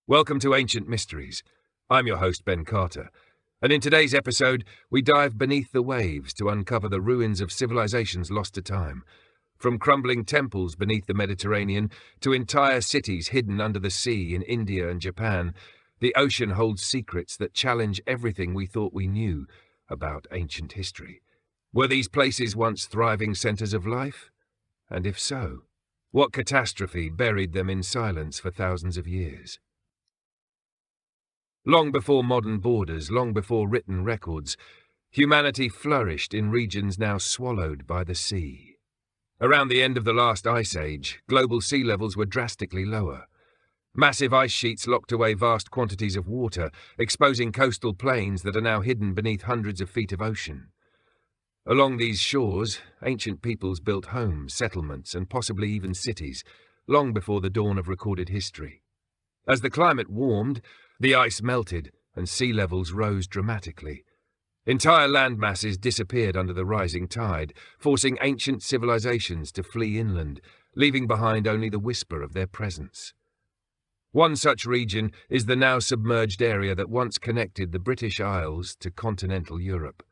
Welcome to Ancient Mysteries. I'm your host, Ben Carter, and in today's episode, we dive beneath the waves to uncover the ruins of civilizations lost to time. From crumbling temples beneath the Mediterranean to entire cities hidden under the sea in India and Japan, the ocean holds secrets that challenge everything we thought we knew about ancient history. Were these places once thriving centers of life? And if so, what catastrophe buried them in silence for thousands of years? Long before modern borders, long before written records, humanity flourished in regions now swallowed by the sea. Around the end of the last ice age, global sea levels were drastically lower. Massive ice sheets locked away vast quantities of water, exposing coastal plains that are now hidden beneath hundreds of feet of ocean. Along these shores, ancient peoples built homes, settlements, and possibly even cities, long before the dawn of recorded history. As the climate warmed, the ice melted and sea levels rose dramatically. Entire land masses disappeared under the rising tide, forcing ancient civilizations to flee inland, leaving behind only the whisper of their presence. One such region is the now submerged area that once connected the British Isles to continental Europe.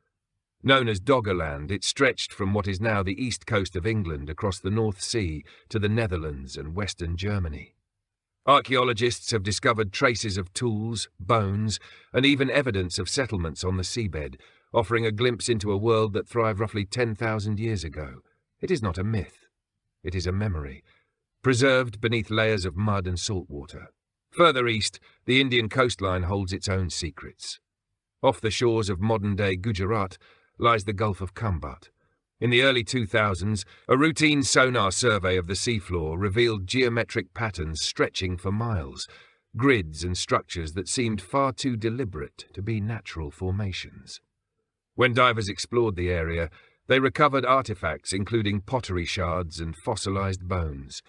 Known as Doggerland, it stretched from what is now the east coast of England across the North Sea to the Netherlands and western Germany. Archaeologists have discovered traces of tools, bones, and even evidence of settlements on the seabed, offering a glimpse into a world that thrived roughly 10,000 years ago. It is not a myth. It is a memory, preserved beneath layers of mud and salt water. Further east, the Indian coastline holds its own secrets. Off the shores of modern-day Gujarat lies the Gulf of Khambhat. In the early 2000s, a routine sonar survey of the seafloor revealed geometric patterns stretching for miles, grids and structures that seemed far too deliberate to be natural formations. When divers explored the area, they recovered artifacts including pottery shards and fossilized bones.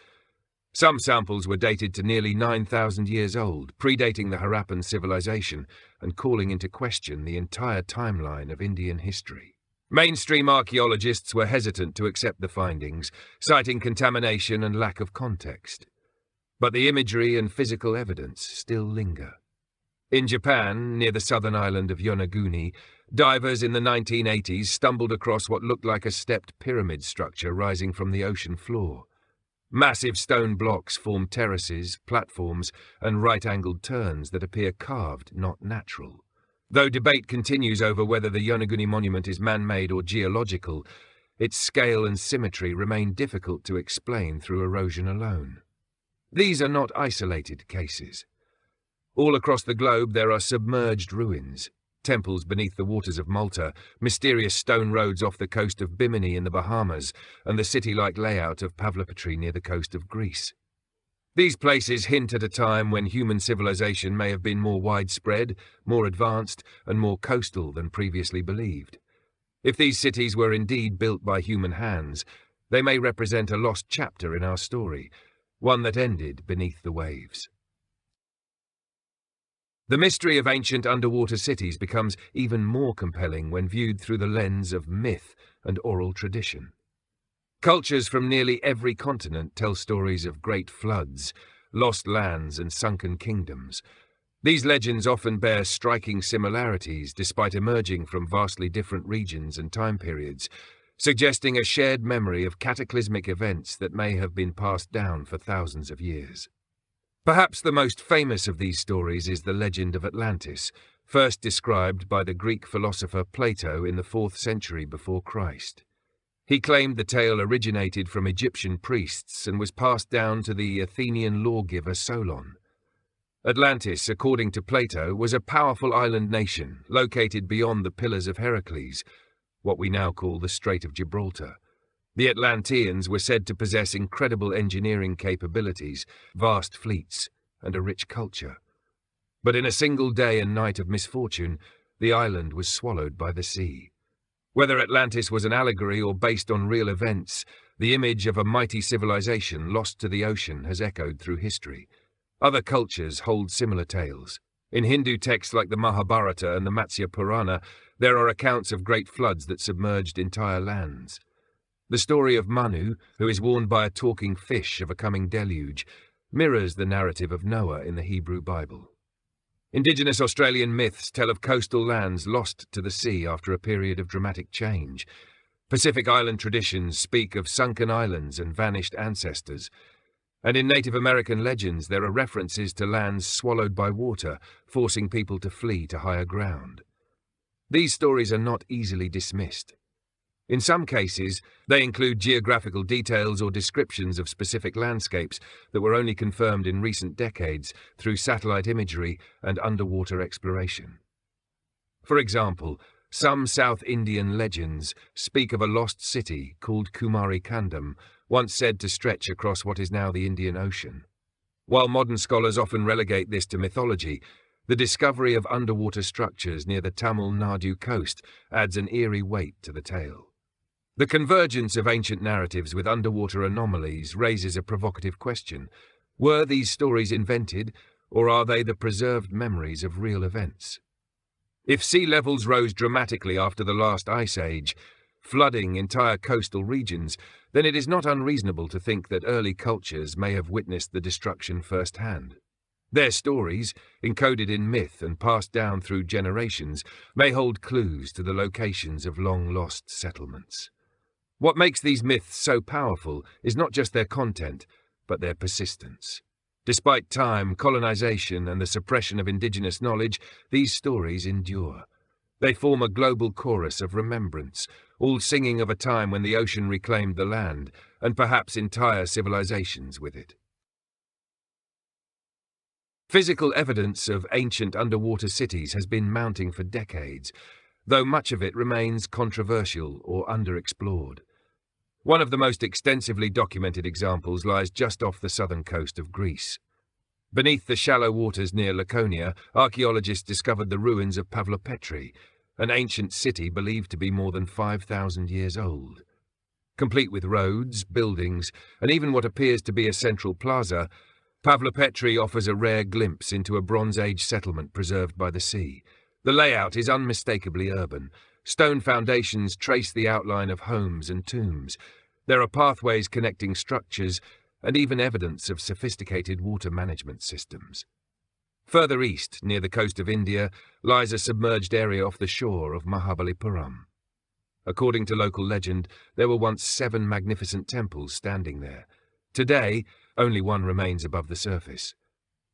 Some samples were dated to nearly 9,000 years old, predating the Harappan civilization and calling into question the entire timeline of Indian history. Mainstream archaeologists were hesitant to accept the findings, citing contamination and lack of context. But the imagery and physical evidence still linger. In Japan, near the southern island of Yonaguni, divers in the 1980s stumbled across what looked like a stepped pyramid structure rising from the ocean floor. Massive stone blocks form terraces, platforms, and right-angled turns that appear carved, not natural. Though debate continues over whether the Yonaguni monument is man-made or geological, its scale and symmetry remain difficult to explain through erosion alone. These are not isolated cases. All across the globe there are submerged ruins, temples beneath the waters of Malta, mysterious stone roads off the coast of Bimini in the Bahamas, and the city-like layout of Pavlopetri near the coast of Greece. These places hint at a time when human civilization may have been more widespread, more advanced, and more coastal than previously believed. If these cities were indeed built by human hands, they may represent a lost chapter in our story, one that ended beneath the waves. The mystery of ancient underwater cities becomes even more compelling when viewed through the lens of myth and oral tradition. Cultures from nearly every continent tell stories of great floods, lost lands, and sunken kingdoms. These legends often bear striking similarities despite emerging from vastly different regions and time periods, suggesting a shared memory of cataclysmic events that may have been passed down for thousands of years. Perhaps the most famous of these stories is the legend of Atlantis, first described by the Greek philosopher Plato in the 4th century before Christ. He claimed the tale originated from Egyptian priests and was passed down to the Athenian lawgiver Solon. Atlantis, according to Plato, was a powerful island nation located beyond the Pillars of Heracles, what we now call the Strait of Gibraltar. The Atlanteans were said to possess incredible engineering capabilities, vast fleets, and a rich culture. But in a single day and night of misfortune, the island was swallowed by the sea. Whether Atlantis was an allegory or based on real events, the image of a mighty civilization lost to the ocean has echoed through history. Other cultures hold similar tales. In Hindu texts like the Mahabharata and the Matsya Purana, there are accounts of great floods that submerged entire lands. The story of Manu, who is warned by a talking fish of a coming deluge, mirrors the narrative of Noah in the Hebrew Bible. Indigenous Australian myths tell of coastal lands lost to the sea after a period of dramatic change. Pacific Island traditions speak of sunken islands and vanished ancestors. And in Native American legends, there are references to lands swallowed by water, forcing people to flee to higher ground. These stories are not easily dismissed. In some cases, they include geographical details or descriptions of specific landscapes that were only confirmed in recent decades through satellite imagery and underwater exploration. For example, some South Indian legends speak of a lost city called Kumari Kandam, once said to stretch across what is now the Indian Ocean. While modern scholars often relegate this to mythology, the discovery of underwater structures near the Tamil Nadu coast adds an eerie weight to the tale. The convergence of ancient narratives with underwater anomalies raises a provocative question. Were these stories invented, or are they the preserved memories of real events? If sea levels rose dramatically after the last ice age, flooding entire coastal regions, then it is not unreasonable to think that early cultures may have witnessed the destruction firsthand. Their stories, encoded in myth and passed down through generations, may hold clues to the locations of long-lost settlements. What makes these myths so powerful is not just their content, but their persistence. Despite time, colonization, and the suppression of indigenous knowledge, these stories endure. They form a global chorus of remembrance, all singing of a time when the ocean reclaimed the land, and perhaps entire civilizations with it. Physical evidence of ancient underwater cities has been mounting for decades, though much of it remains controversial or underexplored. One of the most extensively documented examples lies just off the southern coast of Greece. Beneath the shallow waters near Laconia, archaeologists discovered the ruins of Pavlopetri, an ancient city believed to be more than 5,000 years old. Complete with roads, buildings, and even what appears to be a central plaza, Pavlopetri offers a rare glimpse into a Bronze Age settlement preserved by the sea. The layout is unmistakably urban. Stone foundations trace the outline of homes and tombs. There are pathways connecting structures and even evidence of sophisticated water management systems. Further east, near the coast of India, lies a submerged area off the shore of Mahabalipuram. According to local legend, there were once 7 magnificent temples standing there. Today, only one remains above the surface.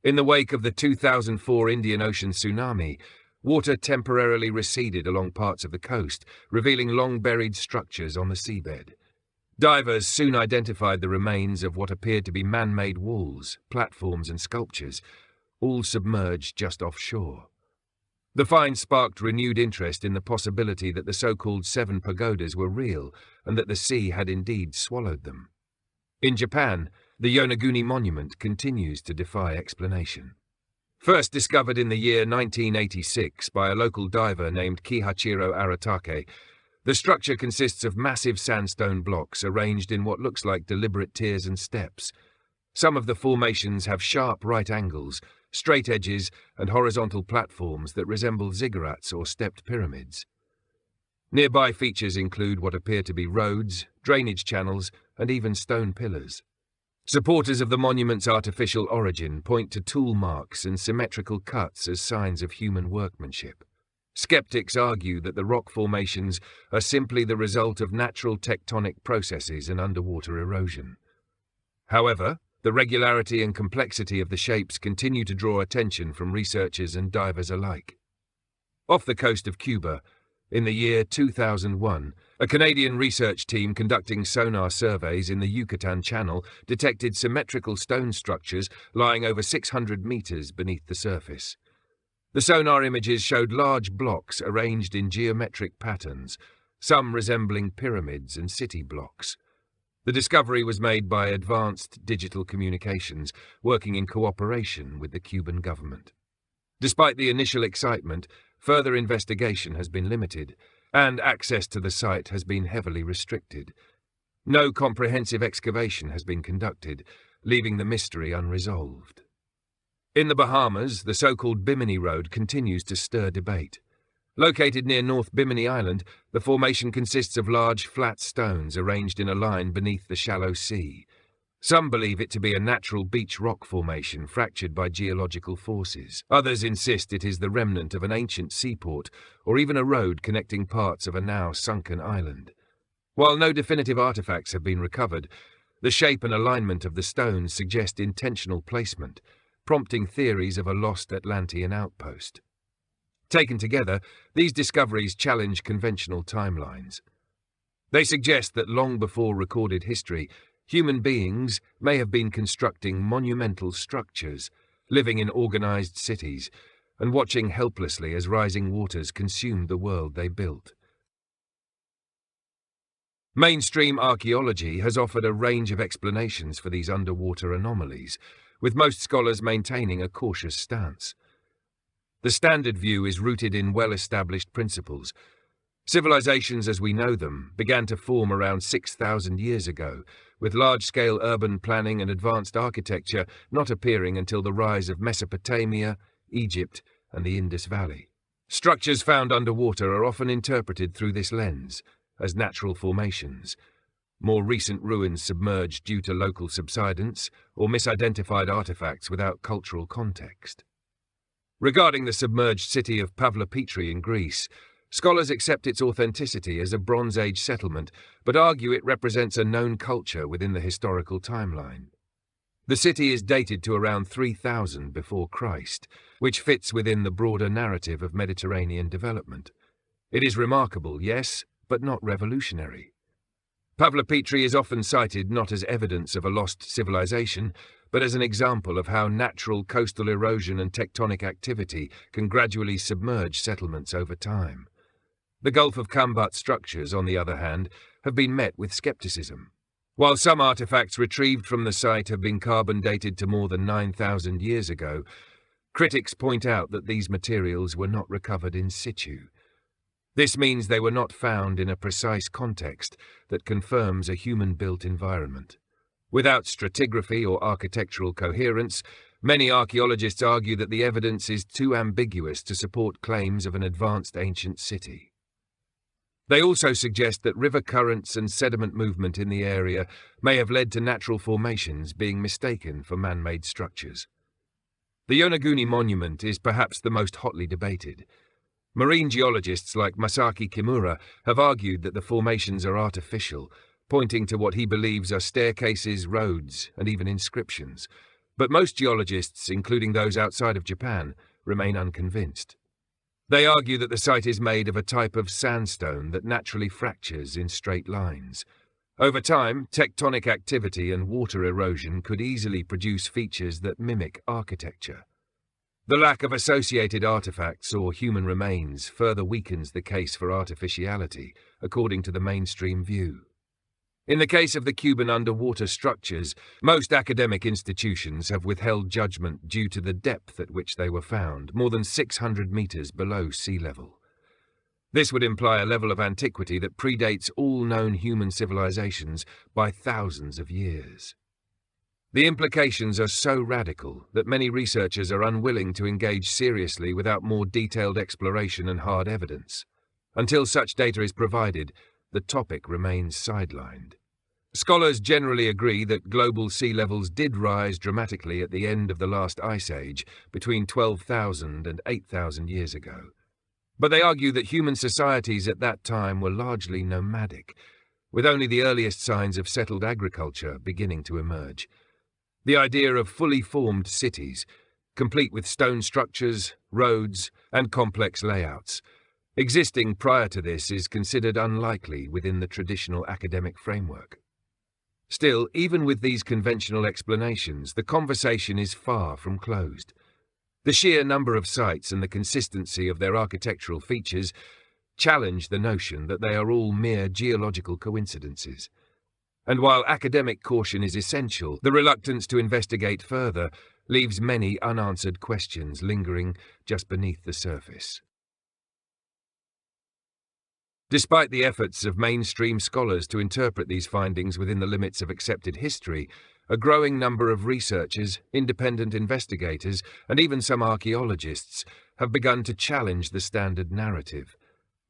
In the wake of the 2004 Indian Ocean tsunami, water temporarily receded along parts of the coast, revealing long-buried structures on the seabed. Divers soon identified the remains of what appeared to be man-made walls, platforms and sculptures, all submerged just offshore. The find sparked renewed interest in the possibility that the so-called 7 pagodas were real and that the sea had indeed swallowed them. In Japan, the Yonaguni monument continues to defy explanation. First discovered in the year 1986 by a local diver named Kihachiro Aratake, the structure consists of massive sandstone blocks arranged in what looks like deliberate tiers and steps. Some of the formations have sharp right angles, straight edges, and horizontal platforms that resemble ziggurats or stepped pyramids. Nearby features include what appear to be roads, drainage channels, and even stone pillars. Supporters of the monument's artificial origin point to tool marks and symmetrical cuts as signs of human workmanship. Skeptics argue that the rock formations are simply the result of natural tectonic processes and underwater erosion. However, the regularity and complexity of the shapes continue to draw attention from researchers and divers alike. Off the coast of Cuba, in the year 2001, a Canadian research team conducting sonar surveys in the Yucatan Channel detected symmetrical stone structures lying over 600 meters beneath the surface. The sonar images showed large blocks arranged in geometric patterns, some resembling pyramids and city blocks. The discovery was made by Advanced Digital Communications, working in cooperation with the Cuban government. Despite the initial excitement, further investigation has been limited, and access to the site has been heavily restricted. No comprehensive excavation has been conducted, leaving the mystery unresolved. In the Bahamas, the so-called Bimini Road continues to stir debate. Located near North Bimini Island, the formation consists of large, flat stones arranged in a line beneath the shallow sea. Some believe it to be a natural beach rock formation fractured by geological forces. Others insist it is the remnant of an ancient seaport or even a road connecting parts of a now sunken island. While no definitive artifacts have been recovered, the shape and alignment of the stones suggest intentional placement, prompting theories of a lost Atlantean outpost. Taken together, these discoveries challenge conventional timelines. They suggest that long before recorded history, human beings may have been constructing monumental structures, living in organized cities, and watching helplessly as rising waters consumed the world they built. Mainstream archaeology has offered a range of explanations for these underwater anomalies, with most scholars maintaining a cautious stance. The standard view is rooted in well-established principles. Civilizations as we know them began to form around 6,000 years ago, with large-scale urban planning and advanced architecture not appearing until the rise of Mesopotamia, Egypt, and the Indus Valley. Structures found underwater are often interpreted through this lens, as natural formations. More recent ruins submerged due to local subsidence or misidentified artifacts without cultural context. Regarding the submerged city of Pavlopetri in Greece, scholars accept its authenticity as a Bronze Age settlement, but argue it represents a known culture within the historical timeline. The city is dated to around 3000 before Christ, which fits within the broader narrative of Mediterranean development. It is remarkable, yes, but not revolutionary. Pavlopetri is often cited not as evidence of a lost civilization, but as an example of how natural coastal erosion and tectonic activity can gradually submerge settlements over time. The Gulf of Kambat structures, on the other hand, have been met with skepticism. While some artifacts retrieved from the site have been carbon dated to more than 9,000 years ago, critics point out that these materials were not recovered in situ. This means they were not found in a precise context that confirms a human-built environment. Without stratigraphy or architectural coherence, many archaeologists argue that the evidence is too ambiguous to support claims of an advanced ancient city. They also suggest that river currents and sediment movement in the area may have led to natural formations being mistaken for man-made structures. The Yonaguni monument is perhaps the most hotly debated. Marine geologists like Masaki Kimura have argued that the formations are artificial, pointing to what he believes are staircases, roads, and even inscriptions. But most geologists, including those outside of Japan, remain unconvinced. They argue that the site is made of a type of sandstone that naturally fractures in straight lines. Over time, tectonic activity and water erosion could easily produce features that mimic architecture. The lack of associated artifacts or human remains further weakens the case for artificiality, according to the mainstream view. In the case of the Cuban underwater structures, most academic institutions have withheld judgment due to the depth at which they were found, more than 600 meters below sea level. This would imply a level of antiquity that predates all known human civilizations by thousands of years. The implications are so radical that many researchers are unwilling to engage seriously without more detailed exploration and hard evidence. Until such data is provided, the topic remains sidelined. Scholars generally agree that global sea levels did rise dramatically at the end of the last ice age, between 12,000 and 8,000 years ago. But they argue that human societies at that time were largely nomadic, with only the earliest signs of settled agriculture beginning to emerge. The idea of fully formed cities, complete with stone structures, roads, and complex layouts, existing prior to this is considered unlikely within the traditional academic framework. Still, even with these conventional explanations, the conversation is far from closed. The sheer number of sites and the consistency of their architectural features challenge the notion that they are all mere geological coincidences. And while academic caution is essential, the reluctance to investigate further leaves many unanswered questions lingering just beneath the surface. Despite the efforts of mainstream scholars to interpret these findings within the limits of accepted history, a growing number of researchers, independent investigators, and even some archaeologists have begun to challenge the standard narrative.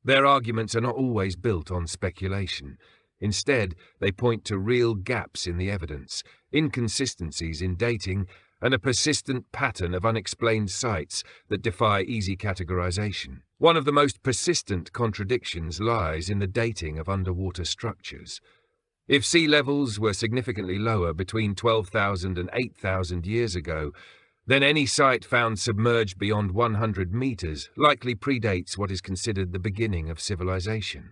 Their arguments are not always built on speculation. Instead, they point to real gaps in the evidence, inconsistencies in dating, and a persistent pattern of unexplained sites that defy easy categorization. One of the most persistent contradictions lies in the dating of underwater structures. If sea levels were significantly lower between 12,000 and 8,000 years ago, then any site found submerged beyond 100 meters likely predates what is considered the beginning of civilization.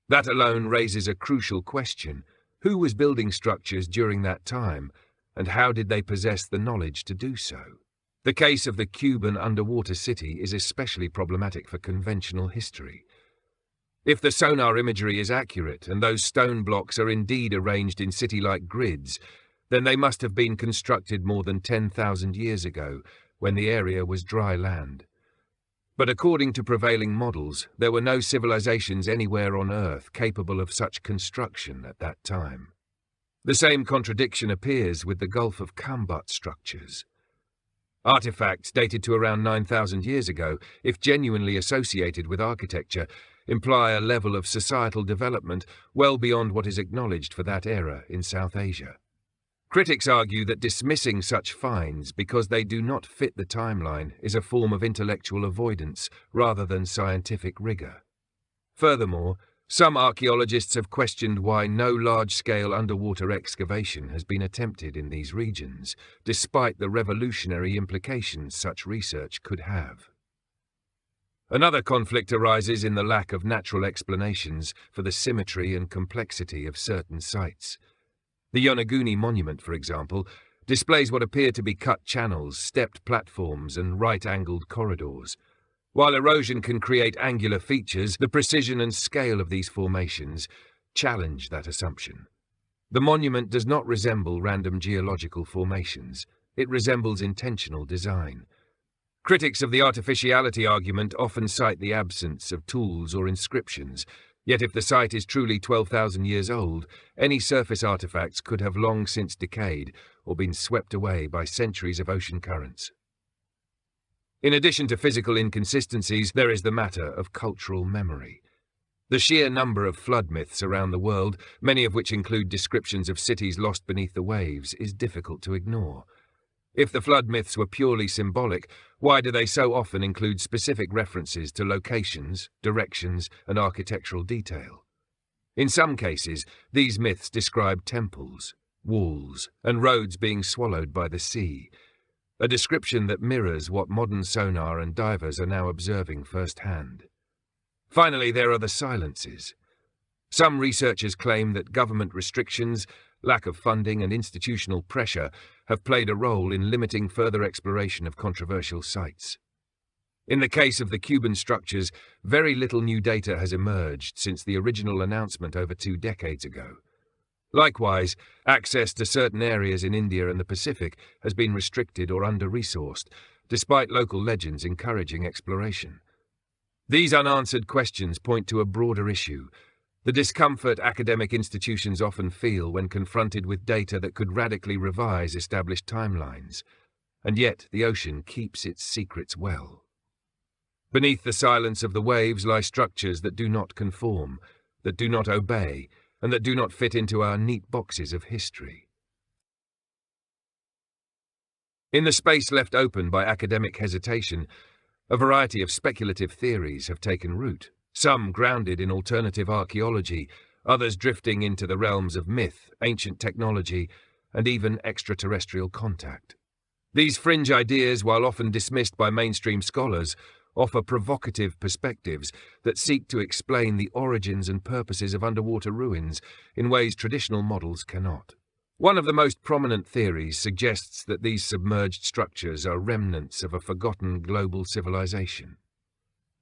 That alone raises a crucial question: who was building structures during that time, and how did they possess the knowledge to do so? The case of the Cuban underwater city is especially problematic for conventional history. If the sonar imagery is accurate and those stone blocks are indeed arranged in city-like grids, then they must have been constructed more than 10,000 years ago, when the area was dry land. But according to prevailing models, there were no civilizations anywhere on Earth capable of such construction at that time. The same contradiction appears with the Gulf of Khambut structures. Artifacts dated to around 9,000 years ago, if genuinely associated with architecture, imply a level of societal development well beyond what is acknowledged for that era in South Asia. Critics argue that dismissing such finds because they do not fit the timeline is a form of intellectual avoidance rather than scientific rigor. Furthermore, some archaeologists have questioned why no large-scale underwater excavation has been attempted in these regions, despite the revolutionary implications such research could have. Another conflict arises in the lack of natural explanations for the symmetry and complexity of certain sites. The Yonaguni monument, for example, displays what appear to be cut channels, stepped platforms, and right-angled corridors. While erosion can create angular features, the precision and scale of these formations challenge that assumption. The monument does not resemble random geological formations. It resembles intentional design. Critics of the artificiality argument often cite the absence of tools or inscriptions, yet if the site is truly 12,000 years old, any surface artifacts could have long since decayed or been swept away by centuries of ocean currents. In addition to physical inconsistencies, there is the matter of cultural memory. The sheer number of flood myths around the world, many of which include descriptions of cities lost beneath the waves, is difficult to ignore. If the flood myths were purely symbolic, why do they so often include specific references to locations, directions, and architectural detail? In some cases, these myths describe temples, walls, and roads being swallowed by the sea, a description that mirrors what modern sonar and divers are now observing firsthand. Finally, there are the silences. Some researchers claim that government restrictions, lack of funding, and institutional pressure have played a role in limiting further exploration of controversial sites. In the case of the Cuban structures, very little new data has emerged since the original announcement over 2 decades ago. Likewise, access to certain areas in India and the Pacific has been restricted or under-resourced, despite local legends encouraging exploration. These unanswered questions point to a broader issue: the discomfort academic institutions often feel when confronted with data that could radically revise established timelines, and yet the ocean keeps its secrets well. Beneath the silence of the waves lie structures that do not conform, that do not obey, and that do not fit into our neat boxes of history. In the space left open by academic hesitation, a variety of speculative theories have taken root, some grounded in alternative archaeology, others drifting into the realms of myth, ancient technology, and even extraterrestrial contact. These fringe ideas, while often dismissed by mainstream scholars, offer provocative perspectives that seek to explain the origins and purposes of underwater ruins in ways traditional models cannot. One of the most prominent theories suggests that these submerged structures are remnants of a forgotten global civilization.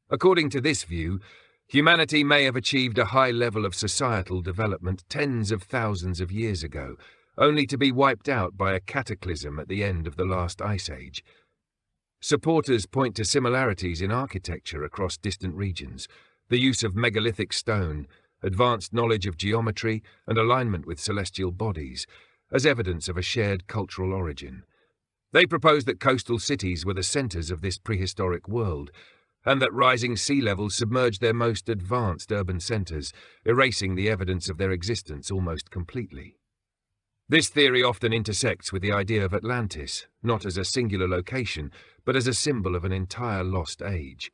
According to this view, humanity may have achieved a high level of societal development tens of thousands of years ago, only to be wiped out by a cataclysm at the end of the last ice age. Supporters point to similarities in architecture across distant regions, the use of megalithic stone, advanced knowledge of geometry, and alignment with celestial bodies, as evidence of a shared cultural origin. They propose that coastal cities were the centers of this prehistoric world, and that rising sea levels submerged their most advanced urban centres, erasing the evidence of their existence almost completely. This theory often intersects with the idea of Atlantis, not as a singular location, but as a symbol of an entire lost age.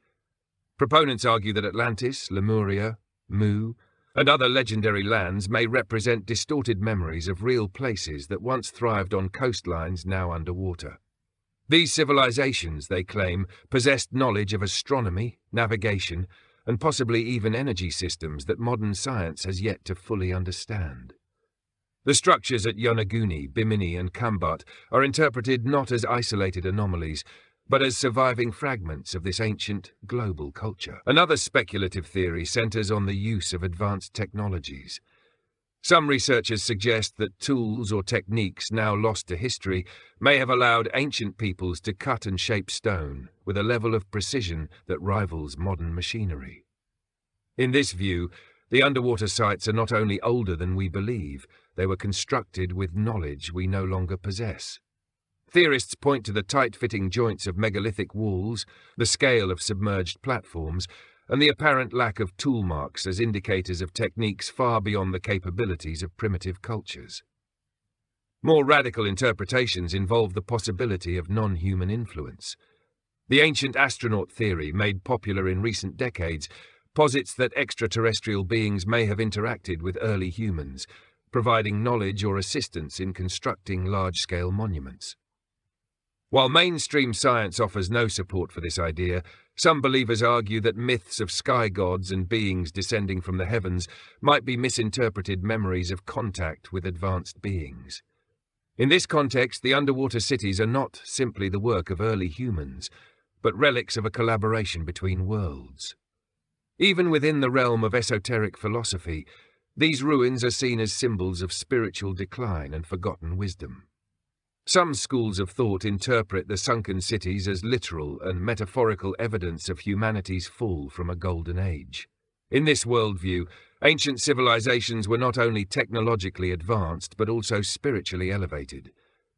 Proponents argue that Atlantis, Lemuria, Mu, and other legendary lands may represent distorted memories of real places that once thrived on coastlines now underwater. These civilizations, they claim, possessed knowledge of astronomy, navigation, and possibly even energy systems that modern science has yet to fully understand. The structures at Yonaguni, Bimini, and Kambat are interpreted not as isolated anomalies, but as surviving fragments of this ancient, global culture. Another speculative theory centers on the use of advanced technologies. Some researchers suggest that tools or techniques now lost to history may have allowed ancient peoples to cut and shape stone with a level of precision that rivals modern machinery. In this view, the underwater sites are not only older than we believe, they were constructed with knowledge we no longer possess. Theorists point to the tight-fitting joints of megalithic walls, the scale of submerged platforms, and the apparent lack of tool marks as indicators of techniques far beyond the capabilities of primitive cultures. More radical interpretations involve the possibility of non-human influence. The ancient astronaut theory, made popular in recent decades, posits that extraterrestrial beings may have interacted with early humans, providing knowledge or assistance in constructing large-scale monuments. While mainstream science offers no support for this idea, some believers argue that myths of sky gods and beings descending from the heavens might be misinterpreted memories of contact with advanced beings. In this context, the underwater cities are not simply the work of early humans, but relics of a collaboration between worlds. Even within the realm of esoteric philosophy, these ruins are seen as symbols of spiritual decline and forgotten wisdom. Some schools of thought interpret the sunken cities as literal and metaphorical evidence of humanity's fall from a golden age. In this worldview, ancient civilizations were not only technologically advanced but also spiritually elevated.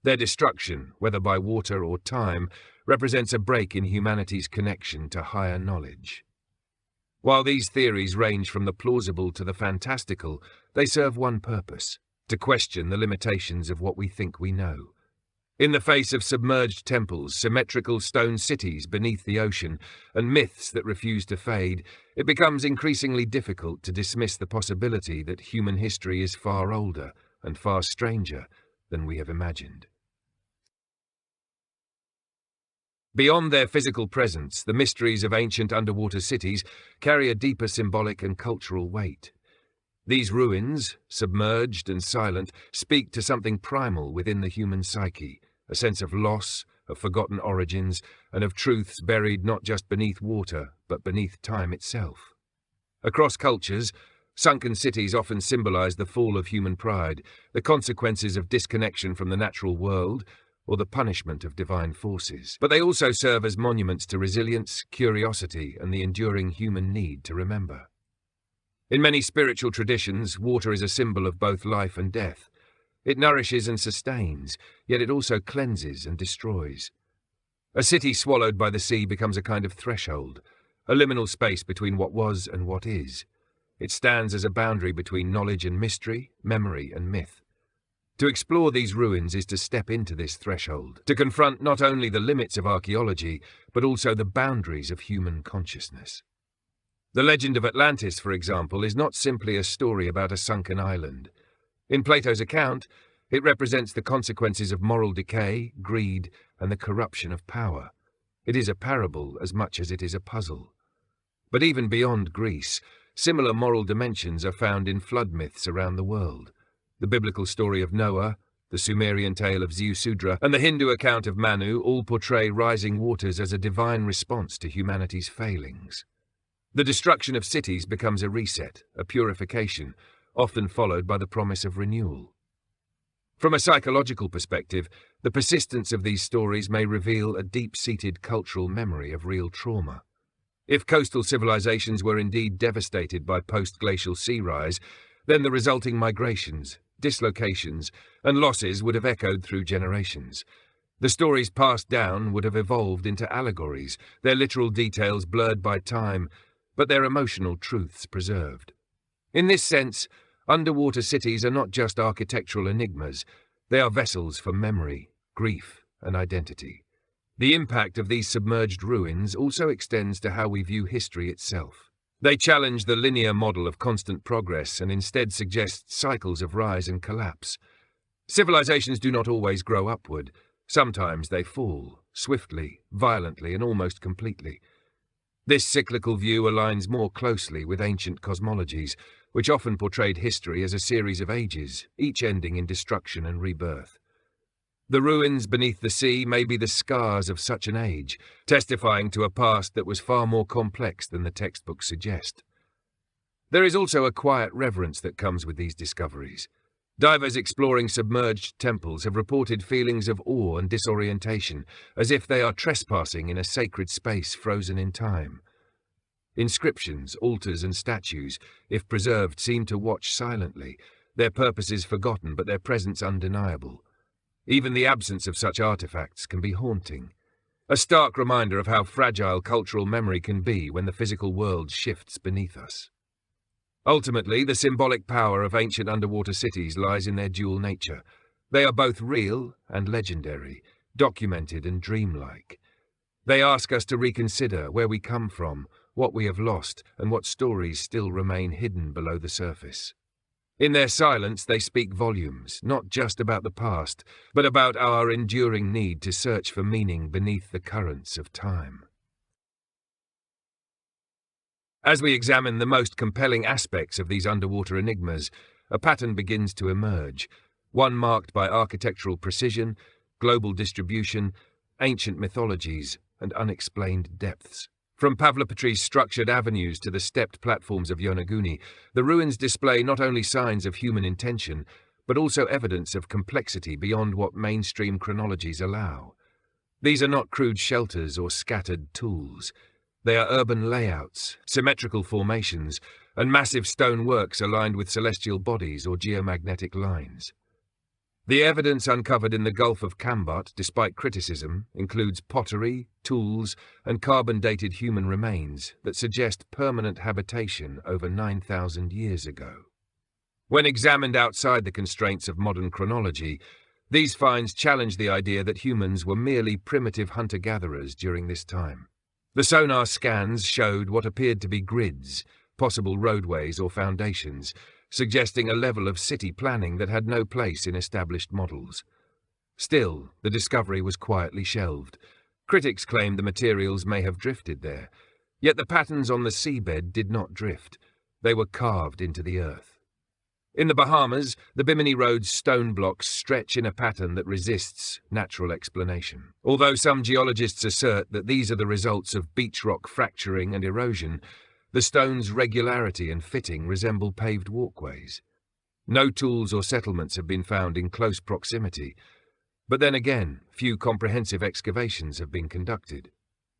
Their destruction, whether by water or time, represents a break in humanity's connection to higher knowledge. While these theories range from the plausible to the fantastical, they serve one purpose: to question the limitations of what we think we know. In the face of submerged temples, symmetrical stone cities beneath the ocean, and myths that refuse to fade, it becomes increasingly difficult to dismiss the possibility that human history is far older and far stranger than we have imagined. Beyond their physical presence, the mysteries of ancient underwater cities carry a deeper symbolic and cultural weight. These ruins, submerged and silent, speak to something primal within the human psyche, a sense of loss, of forgotten origins, and of truths buried not just beneath water, but beneath time itself. Across cultures, sunken cities often symbolize the fall of human pride, the consequences of disconnection from the natural world, or the punishment of divine forces. But they also serve as monuments to resilience, curiosity, and the enduring human need to remember. In many spiritual traditions, water is a symbol of both life and death. It nourishes and sustains, yet it also cleanses and destroys. A city swallowed by the sea becomes a kind of threshold, a liminal space between what was and what is. It stands as a boundary between knowledge and mystery, memory and myth. To explore these ruins is to step into this threshold, to confront not only the limits of archaeology, but also the boundaries of human consciousness. The legend of Atlantis, for example, is not simply a story about a sunken island. In Plato's account, it represents the consequences of moral decay, greed, and the corruption of power. It is a parable as much as it is a puzzle. But even beyond Greece, similar moral dimensions are found in flood myths around the world. The biblical story of Noah, the Sumerian tale of Ziusudra, and the Hindu account of Manu all portray rising waters as a divine response to humanity's failings. The destruction of cities becomes a reset, a purification, often followed by the promise of renewal. From a psychological perspective, the persistence of these stories may reveal a deep-seated cultural memory of real trauma. If coastal civilizations were indeed devastated by post-glacial sea rise, then the resulting migrations, dislocations, and losses would have echoed through generations. The stories passed down would have evolved into allegories, their literal details blurred by time, but their emotional truths preserved. In this sense, underwater cities are not just architectural enigmas, they are vessels for memory, grief, and identity. The impact of these submerged ruins also extends to how we view history itself. They challenge the linear model of constant progress and instead suggest cycles of rise and collapse. Civilizations do not always grow upward. Sometimes they fall, swiftly, violently, and almost completely. This cyclical view aligns more closely with ancient cosmologies, which often portrayed history as a series of ages, each ending in destruction and rebirth. The ruins beneath the sea may be the scars of such an age, testifying to a past that was far more complex than the textbooks suggest. There is also a quiet reverence that comes with these discoveries. Divers exploring submerged temples have reported feelings of awe and disorientation, as if they are trespassing in a sacred space frozen in time. Inscriptions, altars, and statues, if preserved, seem to watch silently, their purposes forgotten but their presence undeniable. Even the absence of such artifacts can be haunting, a stark reminder of how fragile cultural memory can be when the physical world shifts beneath us. Ultimately, the symbolic power of ancient underwater cities lies in their dual nature. They are both real and legendary, documented and dreamlike. They ask us to reconsider where we come from, what we have lost, and what stories still remain hidden below the surface. In their silence, they speak volumes, not just about the past, but about our enduring need to search for meaning beneath the currents of time. As we examine the most compelling aspects of these underwater enigmas, a pattern begins to emerge, one marked by architectural precision, global distribution, ancient mythologies, and unexplained depths. From Pavlopetri's structured avenues to the stepped platforms of Yonaguni, the ruins display not only signs of human intention, but also evidence of complexity beyond what mainstream chronologies allow. These are not crude shelters or scattered tools. They are urban layouts, symmetrical formations, and massive stone works aligned with celestial bodies or geomagnetic lines. The evidence uncovered in the Gulf of Cambot, despite criticism, includes pottery, tools, and carbon-dated human remains that suggest permanent habitation over 9,000 years ago. When examined outside the constraints of modern chronology, these finds challenge the idea that humans were merely primitive hunter-gatherers during this time. The sonar scans showed what appeared to be grids, possible roadways or foundations, suggesting a level of city planning that had no place in established models. Still, the discovery was quietly shelved. Critics claimed the materials may have drifted there, yet the patterns on the seabed did not drift. They were carved into the earth. In the Bahamas, the Bimini Road's stone blocks stretch in a pattern that resists natural explanation. Although some geologists assert that these are the results of beach rock fracturing and erosion, the stone's regularity and fitting resemble paved walkways. No tools or settlements have been found in close proximity, but then again, few comprehensive excavations have been conducted.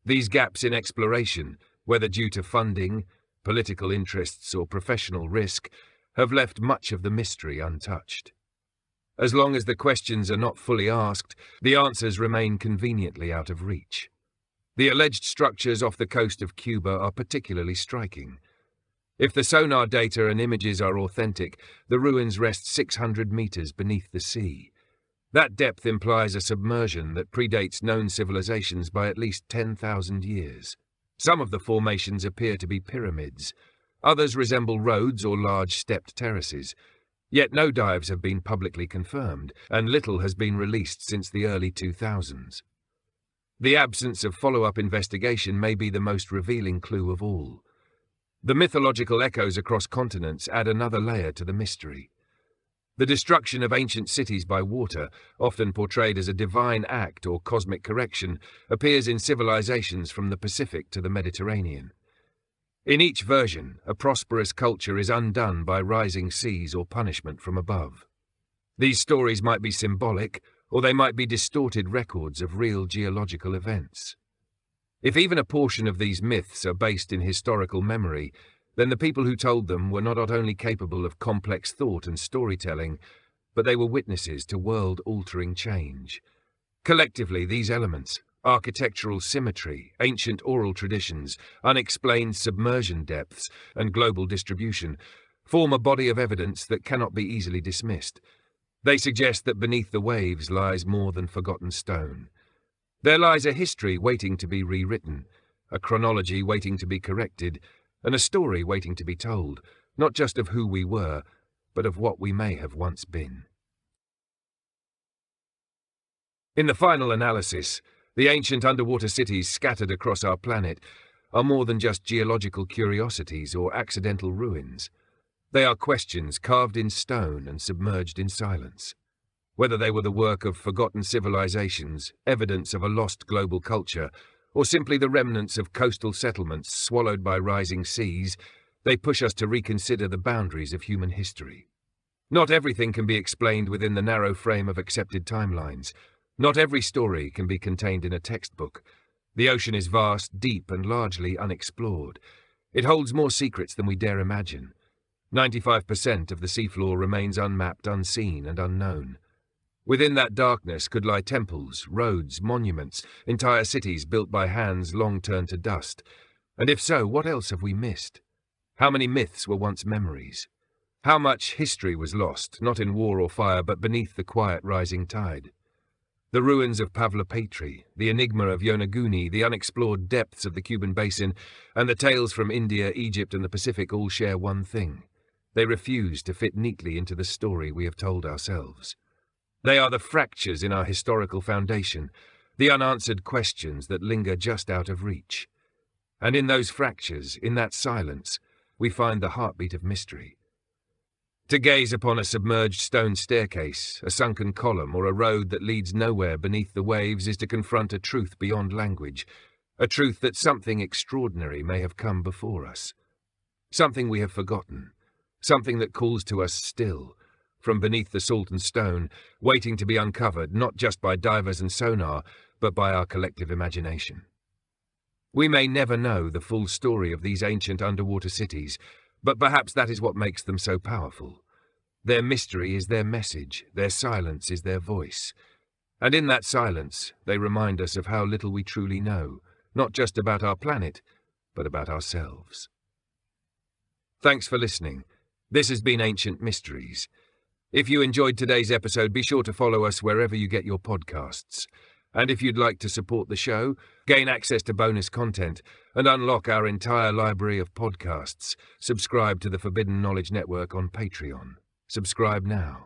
These gaps in exploration, whether due to funding, political interests, or professional risk, have left much of the mystery untouched. As long as the questions are not fully asked, the answers remain conveniently out of reach. The alleged structures off the coast of Cuba are particularly striking. If the sonar data and images are authentic, the ruins rest 600 meters beneath the sea. That depth implies a submersion that predates known civilizations by at least 10,000 years. Some of the formations appear to be pyramids. Others resemble roads or large stepped terraces. Yet no dives have been publicly confirmed, and little has been released since the early 2000s. The absence of follow-up investigation may be the most revealing clue of all. The mythological echoes across continents add another layer to the mystery. The destruction of ancient cities by water, often portrayed as a divine act or cosmic correction, appears in civilizations from the Pacific to the Mediterranean. In each version, a prosperous culture is undone by rising seas or punishment from above. These stories might be symbolic, or they might be distorted records of real geological events. If even a portion of these myths are based in historical memory, then the people who told them were not only capable of complex thought and storytelling, but they were witnesses to world-altering change. Collectively, these elements, architectural symmetry, ancient oral traditions, unexplained submersion depths, and global distribution, form a body of evidence that cannot be easily dismissed. They suggest that beneath the waves lies more than forgotten stone. There lies a history waiting to be rewritten, a chronology waiting to be corrected, and a story waiting to be told, not just of who we were, but of what we may have once been. In the final analysis, the ancient underwater cities scattered across our planet are more than just geological curiosities or accidental ruins. They are questions carved in stone and submerged in silence. Whether they were the work of forgotten civilizations, evidence of a lost global culture, or simply the remnants of coastal settlements swallowed by rising seas, they push us to reconsider the boundaries of human history. Not everything can be explained within the narrow frame of accepted timelines. Not every story can be contained in a textbook. The ocean is vast, deep, and largely unexplored. It holds more secrets than we dare imagine. 95% of the seafloor remains unmapped, unseen, and unknown. Within that darkness could lie temples, roads, monuments, entire cities built by hands long turned to dust. And if so, what else have we missed? How many myths were once memories? How much history was lost, not in war or fire, but beneath the quiet rising tide? The ruins of Pavlopetri, the enigma of Yonaguni, the unexplored depths of the Cuban basin, and the tales from India, Egypt, and the Pacific all share one thing. They refuse to fit neatly into the story we have told ourselves. They are the fractures in our historical foundation, the unanswered questions that linger just out of reach. And in those fractures, in that silence, we find the heartbeat of mystery. To gaze upon a submerged stone staircase, a sunken column, or a road that leads nowhere beneath the waves is to confront a truth beyond language, a truth that something extraordinary may have come before us. Something we have forgotten, something that calls to us still, from beneath the salt and stone, waiting to be uncovered not just by divers and sonar, but by our collective imagination. We may never know the full story of these ancient underwater cities, but perhaps that is what makes them so powerful. Their mystery is their message, their silence is their voice. And in that silence, they remind us of how little we truly know, not just about our planet, but about ourselves. Thanks for listening. This has been Ancient Mysteries. If you enjoyed today's episode, be sure to follow us wherever you get your podcasts. And if you'd like to support the show, gain access to bonus content, and unlock our entire library of podcasts, subscribe to the Forbidden Knowledge Network on Patreon. Subscribe now.